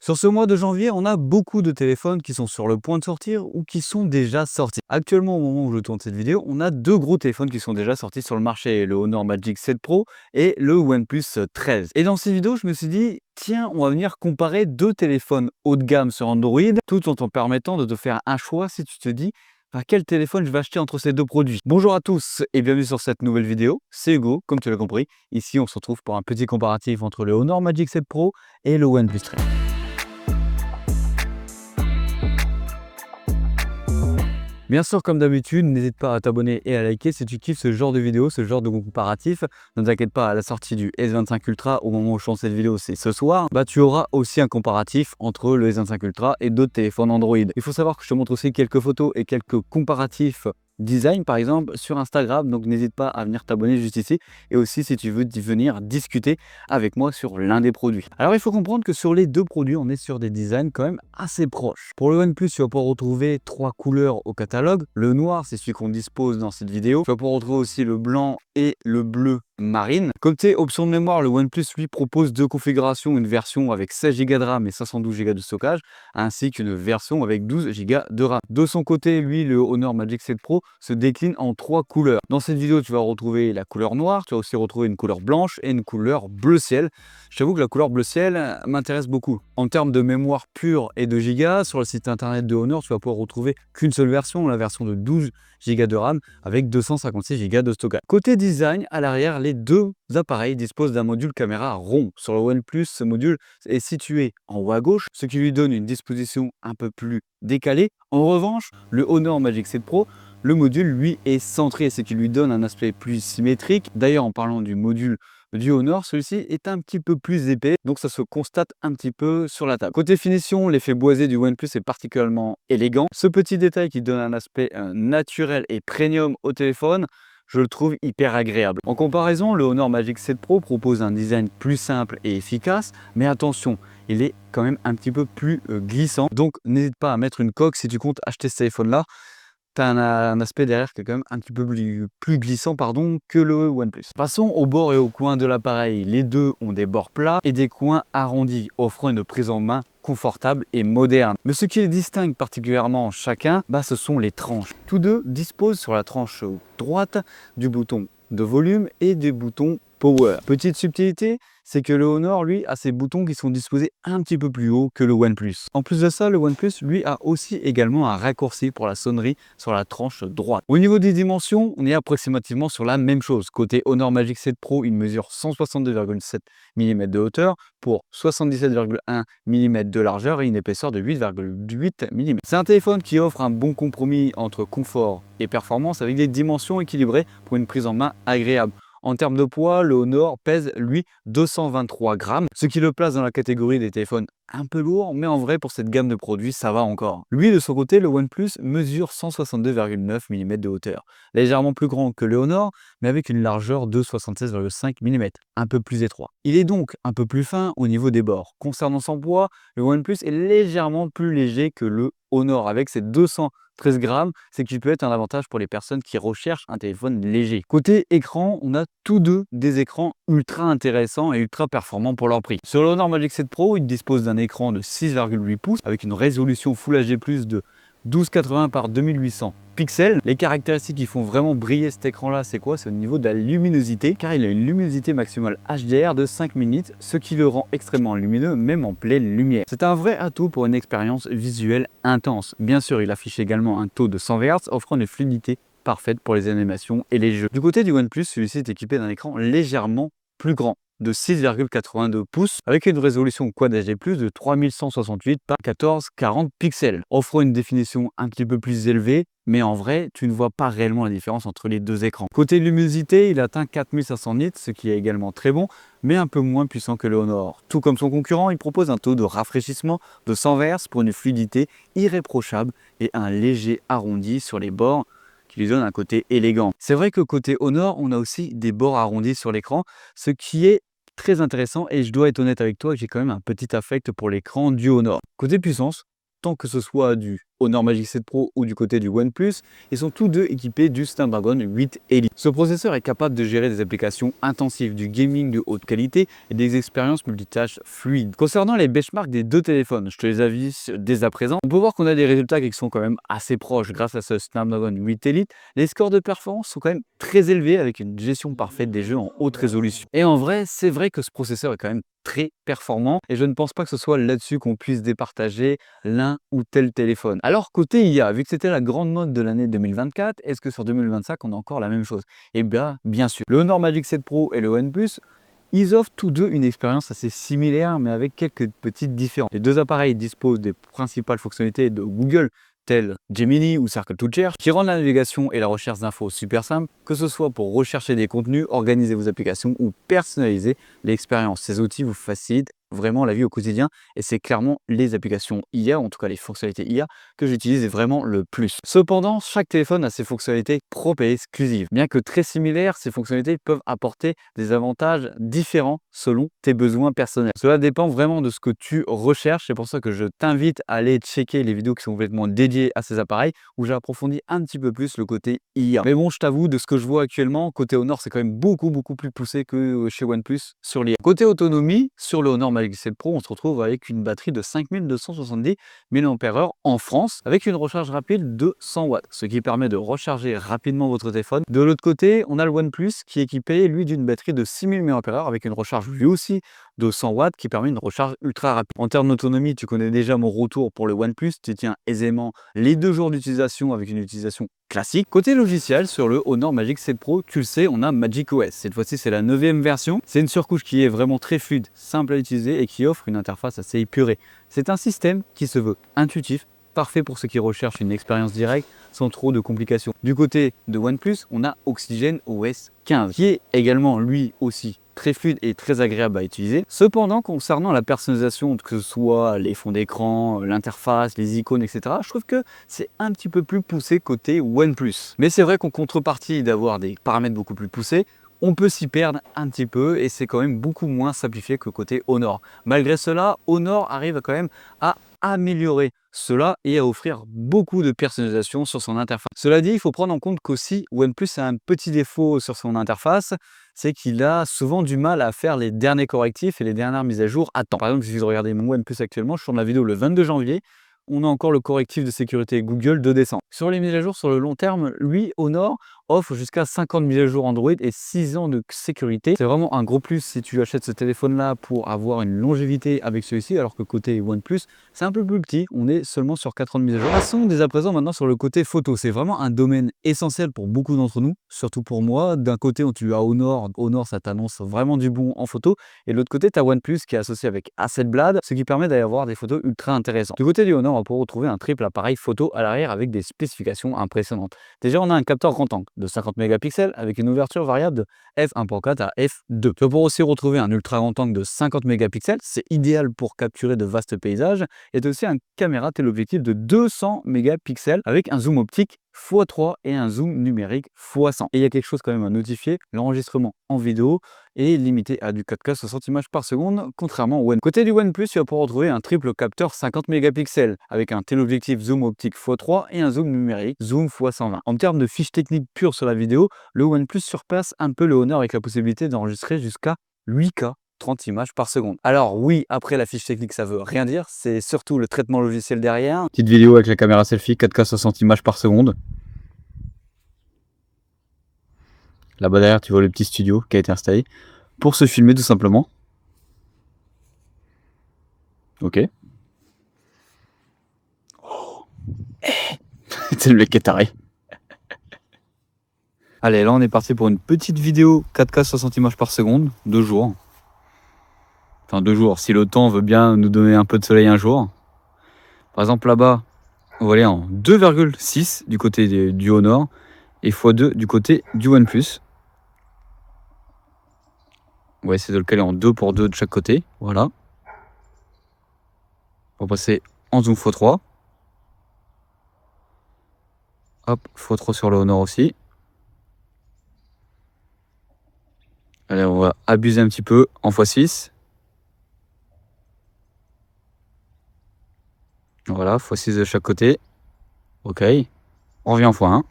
Sur ce mois de janvier, on a beaucoup de téléphones qui sont sur le point de sortir ou qui sont déjà sortis. Actuellement, au moment où je tourne cette vidéo, on a deux gros téléphones qui sont déjà sortis sur le marché, le Honor Magic 7 Pro et le OnePlus 13. Et dans cette vidéo, je me suis dit, tiens, on va venir comparer deux téléphones haut de gamme sur Android, tout en te permettant de te faire un choix si tu te dis quel téléphone je vais acheter entre ces deux produits. Bonjour à tous et bienvenue sur cette nouvelle vidéo. C'est Hugo, comme tu l'as compris. Ici, on se retrouve pour un petit comparatif entre le Honor Magic 7 Pro et le OnePlus 13. Bien sûr, comme d'habitude, n'hésite pas à t'abonner et à liker si tu kiffes ce genre de vidéo, ce genre de comparatif. Ne t'inquiète pas, à la sortie du S25 Ultra, au moment où je tourne cette vidéo, c'est ce soir, tu auras aussi un comparatif entre le S25 Ultra et d'autres téléphones Android. Il faut savoir que je te montre aussi quelques photos et quelques comparatifs design par exemple sur Instagram, donc n'hésite pas à venir t'abonner juste ici, et aussi si tu veux venir discuter avec moi sur l'un des produits. Alors il faut comprendre que sur les deux produits on est sur des designs quand même assez proches. Pour le OnePlus, tu vas pouvoir retrouver trois couleurs au catalogue. Le noir, c'est celui qu'on dispose dans cette vidéo. Tu vas pouvoir retrouver aussi le blanc et le bleu marine. Côté option de mémoire, le OnePlus lui propose deux configurations, une version avec 16 Go de RAM et 512 Go de stockage, ainsi qu'une version avec 12 Go de RAM. De son côté, lui, le Honor Magic 7 Pro se décline en trois couleurs. Dans cette vidéo, tu vas retrouver la couleur noire, tu vas aussi retrouver une couleur blanche et une couleur bleu ciel. Je t'avoue que la couleur bleu ciel m'intéresse beaucoup. En termes de mémoire pure et de gigas, sur le site internet de Honor, tu vas pouvoir retrouver qu'une seule version, la version de 12 Go de RAM avec 256 Go de stockage. Côté design, à l'arrière, les deux appareils disposent d'un module caméra rond. Sur le OnePlus, ce module est situé en haut à gauche, ce qui lui donne une disposition un peu plus décalée. En revanche, le Honor Magic 7 Pro, le module, lui, est centré, ce qui lui donne un aspect plus symétrique. D'ailleurs, en parlant du module du Honor, celui-ci est un petit peu plus épais, donc ça se constate un petit peu sur la table. Côté finition, l'effet boisé du OnePlus est particulièrement élégant. Ce petit détail qui donne un aspect naturel et premium au téléphone, je le trouve hyper agréable. En comparaison, le Honor Magic 7 Pro propose un design plus simple et efficace, mais attention, il est quand même un petit peu plus glissant. Donc n'hésite pas à mettre une coque si tu comptes acheter ce téléphone-là. Tu as un aspect derrière qui est quand même un petit peu plus glissant que le OnePlus. Passons aux bords et aux coins de l'appareil. Les deux ont des bords plats et des coins arrondis, offrant une prise en main confortable et moderne. Mais ce qui les distingue particulièrement chacun, ce sont les tranches. Tous deux disposent sur la tranche droite du bouton de volume et des boutons Power. Petite subtilité, c'est que le Honor, lui, a ses boutons qui sont disposés un petit peu plus haut que le OnePlus. En plus de ça, le OnePlus, lui, a aussi également un raccourci pour la sonnerie sur la tranche droite. Au niveau des dimensions, on est approximativement sur la même chose. Côté Honor Magic 7 Pro, il mesure 162,7 mm de hauteur pour 77,1 mm de largeur et une épaisseur de 8,8 mm. C'est un téléphone qui offre un bon compromis entre confort et performance avec des dimensions équilibrées pour une prise en main agréable. En termes de poids, le Honor pèse, lui, 223 grammes, ce qui le place dans la catégorie des téléphones un peu lourds, mais en vrai, pour cette gamme de produits, ça va encore. Lui, de son côté, le OnePlus mesure 162,9 mm de hauteur, légèrement plus grand que le Honor, mais avec une largeur de 76,5 mm, un peu plus étroit. Il est donc un peu plus fin au niveau des bords. Concernant son poids, le OnePlus est légèrement plus léger que le Honor, avec ses 213 grammes, c'est qui peut être un avantage pour les personnes qui recherchent un téléphone léger. Côté écran, on a tous deux des écrans ultra intéressants et ultra performants pour leur prix. Sur le Honor Magic 7 Pro, il dispose d'un écran de 6,8 pouces avec une résolution Full HD+ de 1280 par 2800 pixels. Les caractéristiques qui font vraiment briller cet écran là, c'est quoi? C'est au niveau de la luminosité, car il a une luminosité maximale HDR de 5 minutes, ce qui le rend extrêmement lumineux même en pleine lumière. C'est un vrai atout pour une expérience visuelle intense. Bien sûr, il affiche également un taux de 100 Hz, offrant une fluidité parfaite pour les animations et les jeux. Du côté du OnePlus, celui-ci est équipé d'un écran légèrement plus grand, de 6,82 pouces avec une résolution Quad HD+, de 3168 par 1440 pixels, offrant une définition un petit peu plus élevée, mais en vrai, tu ne vois pas réellement la différence entre les deux écrans. Côté luminosité, il atteint 4500 nits, ce qui est également très bon, mais un peu moins puissant que le Honor. Tout comme son concurrent, il propose un taux de rafraîchissement de 100 Hz pour une fluidité irréprochable et un léger arrondi sur les bords, qui lui donne un côté élégant. C'est vrai que côté Honor, on a aussi des bords arrondis sur l'écran, ce qui est très intéressant, et je dois être honnête avec toi, j'ai quand même un petit affect pour l'écran du Honor. Côté puissance, tant que ce soit du Honor Magic 7 Pro ou du côté du OnePlus, ils sont tous deux équipés du Snapdragon 8 Elite. Ce processeur est capable de gérer des applications intensives, du gaming de haute qualité et des expériences multitâches fluides. Concernant les benchmarks des deux téléphones, je te les avise dès à présent, on peut voir qu'on a des résultats qui sont quand même assez proches grâce à ce Snapdragon 8 Elite. Les scores de performance sont quand même très élevés avec une gestion parfaite des jeux en haute résolution. Et en vrai, c'est vrai que ce processeur est quand même très performant et je ne pense pas que ce soit là-dessus qu'on puisse départager l'un ou tel téléphone. Alors côté IA, vu que c'était la grande mode de l'année 2024, est-ce que sur 2025 on a encore la même chose? Eh bien sûr. Le Honor Magic 7 Pro et le OnePlus, ils offrent tous deux une expérience assez similaire mais avec quelques petites différences. Les deux appareils disposent des principales fonctionnalités de Google tels Gemini ou Circle to Share, qui rendent la navigation et la recherche d'infos super simple, que ce soit pour rechercher des contenus, organiser vos applications ou personnaliser l'expérience. Ces outils vous facilitent vraiment la vie au quotidien et c'est clairement les applications IA, en tout cas les fonctionnalités IA, que j'utilise vraiment le plus. Cependant, chaque téléphone a ses fonctionnalités propres et exclusives. Bien que très similaires, ces fonctionnalités peuvent apporter des avantages différents selon tes besoins personnels. Cela dépend vraiment de ce que tu recherches, c'est pour ça que je t'invite à aller checker les vidéos qui sont complètement dédiées à ces appareils, où j'approfondis un petit peu plus le côté IA. Mais bon, je t'avoue, de ce que je vois actuellement, côté Honor, c'est quand même beaucoup plus poussé que chez OnePlus sur l'IA. Côté autonomie, sur le Honor Magic 7 Pro, on se retrouve avec une batterie de 5270 mAh en France, avec une recharge rapide de 100 watts, ce qui permet de recharger rapidement votre téléphone. De l'autre côté, on a le OnePlus qui est équipé, lui, d'une batterie de 6000 mAh avec une recharge lui aussi de 100 watts qui permet une recharge ultra rapide. En termes d'autonomie, tu connais déjà mon retour pour le OnePlus, tu tiens aisément les 2 jours d'utilisation avec une utilisation classique. Côté logiciel, sur le Honor Magic 7 Pro, tu le sais, on a macOS. Cette fois-ci, c'est la 9e version. C'est une surcouche qui est vraiment très fluide, simple à utiliser et qui offre une interface assez épurée. C'est un système qui se veut intuitif, parfait pour ceux qui recherchent une expérience directe sans trop de complications. Du côté de OnePlus, on a Oxygen OS 15, qui est également lui aussi très fluide et très agréable à utiliser. Cependant, concernant la personnalisation, que ce soit les fonds d'écran, l'interface, les icônes, etc., je trouve que c'est un petit peu plus poussé côté OnePlus. Mais c'est vrai qu'en contrepartie d'avoir des paramètres beaucoup plus poussés, on peut s'y perdre un petit peu et c'est quand même beaucoup moins simplifié que côté Honor. Malgré cela, Honor arrive quand même à améliorer cela et à offrir beaucoup de personnalisation sur son interface. Cela dit, il faut prendre en compte qu'aussi OnePlus a un petit défaut sur son interface, c'est qu'il a souvent du mal à faire les derniers correctifs et les dernières mises à jour à temps. Par exemple, si je regarde mon OnePlus actuellement, je tourne la vidéo le 22 janvier, on a encore le correctif de sécurité Google de décembre. Sur les mises à jour sur le long terme, lui, Honor, offre jusqu'à 50 mises à jour Android et 6 ans de sécurité. C'est vraiment un gros plus si tu achètes ce téléphone-là pour avoir une longévité avec celui-ci, alors que côté OnePlus, c'est un peu plus petit. On est seulement sur 4 ans de mise à jour. Passons dès à présent maintenant sur le côté photo. C'est vraiment un domaine essentiel pour beaucoup d'entre nous, surtout pour moi. D'un côté, tu as Honor. Honor, ça t'annonce vraiment du bon en photo. Et de l'autre côté, tu as OnePlus qui est associé avec Hasselblad, ce qui permet d'avoir des photos ultra intéressantes. Du côté du Honor, on peut retrouver un triple appareil photo à l'arrière avec des spécifications impressionnantes. Déjà, on a un capteur grand angle de 50 mégapixels avec une ouverture variable de f1.4 à f2. Tu vas pouvoir aussi retrouver un ultra grand angle de 50 mégapixels, c'est idéal pour capturer de vastes paysages, et aussi un caméra téléobjectif de 200 mégapixels avec un zoom optique x3 et un zoom numérique x100. Et il y a quelque chose quand même à notifier, l'enregistrement en vidéo est limité à du 4K 60 images par seconde, contrairement au One. Côté du OnePlus, tu vas pouvoir retrouver un triple capteur 50 mégapixels avec un téléobjectif zoom optique x3 et un zoom numérique zoom x120. En termes de fiches techniques pures sur la vidéo, le OnePlus surpasse un peu le Honor avec la possibilité d'enregistrer jusqu'à 8K 30 images par seconde. Alors oui, après la fiche technique, ça veut rien dire, c'est surtout le traitement logiciel derrière. Petite vidéo avec la caméra selfie, 4K 60 images par seconde. Là-bas derrière, tu vois le petit studio qui a été installé pour se filmer tout simplement. Ok. Oh. C'est le mec qui est taré. Allez, là on est parti pour une petite vidéo 4K 60 images par seconde, 2 jours. Enfin 2 jours, si le temps veut bien nous donner un peu de soleil un jour. Par exemple là-bas, on va aller en 2,6 du côté du Honor et x2 du côté du OnePlus. On va essayer de le caler en 2 pour 2 de chaque côté, voilà. On va passer en zoom x3. Hop, x3 sur le Honor aussi. Allez, on va abuser un petit peu en x6. Voilà, x6 de chaque côté. Ok. On revient en x1.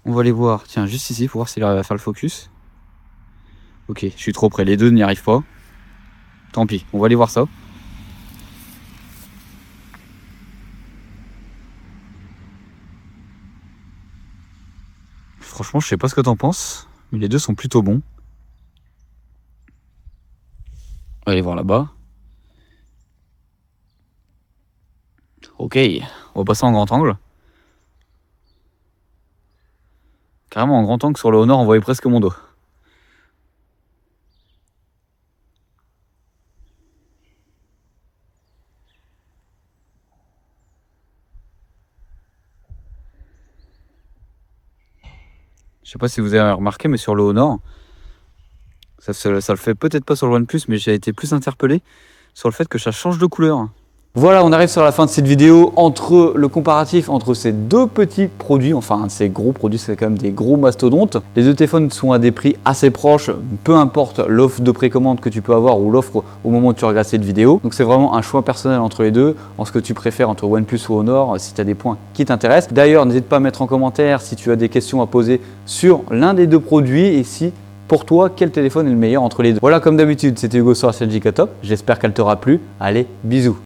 On va aller voir, tiens, juste ici, pour voir s'il arrive à faire le focus. Ok, je suis trop près, les deux n'y arrivent pas. Tant pis, on va aller voir ça. Franchement, je sais pas ce que t'en penses, mais les deux sont plutôt bons. On va aller voir là-bas. Ok, on va passer en grand angle. Carrément en grand angle sur le Honor, on voyait presque mon dos. Je sais pas si vous avez remarqué, mais sur le Honor, ça le fait peut-être pas sur le OnePlus, mais j'ai été plus interpellé sur le fait que ça change de couleur. Voilà, on arrive sur la fin de cette vidéo. Entre le comparatif entre ces deux petits produits, enfin ces gros produits, c'est quand même des gros mastodontes. Les deux téléphones sont à des prix assez proches, peu importe l'offre de précommande que tu peux avoir ou l'offre au moment où tu regardes cette vidéo. Donc c'est vraiment un choix personnel entre les deux, en ce que tu préfères entre OnePlus ou Honor, si tu as des points qui t'intéressent. D'ailleurs, n'hésite pas à mettre en commentaire si tu as des questions à poser sur l'un des deux produits et si pour toi, quel téléphone est le meilleur entre les deux. Voilà, comme d'habitude, c'était Hugo sur la chaîne JK Top. J'espère qu'elle t'aura plu. Allez, bisous.